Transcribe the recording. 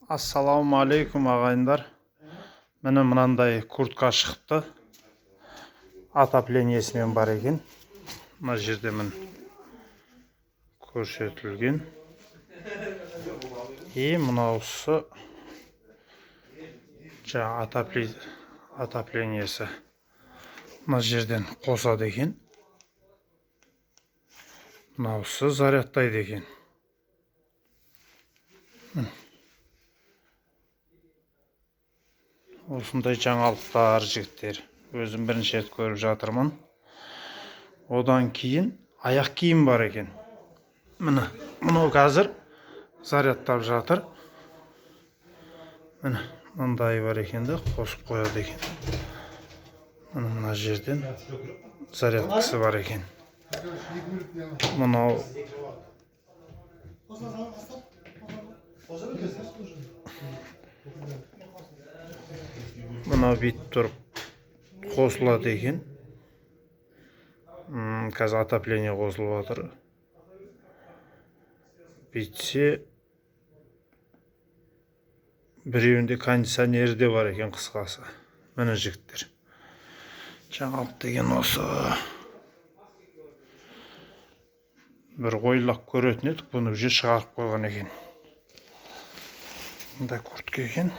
Ассалаумағалейкум ағайындар. Міне мынандай куртка шықты. Отоплениясымен бар екен. Мына жерде мін көрсетілген. Мынаусы жаңа отоплениясы. Мына жерден қосады екен. Мынаусы зарядтайды екен. Осындай жаңалықтар жігіттер. Өзім бірінші рет көріп жатырмын. Одан кейін аяқ киім бар екен. Мынау қазір зарядтап жатыр. Мындай бар екен де, қосып қояды екен. Мына жерден зарядкасы бар екен. Мынау бүйтіп тұрып қосылады екен. Қазір отопление қосылып жатыр. Бүйтсе, біреуінде кондиционері де бар екен қысқасы. Міне жігіттер. Жаңалық деген осы. Бір ойлап көретін едік, бұны уже шығарып қойған екен. Мында куртка екен.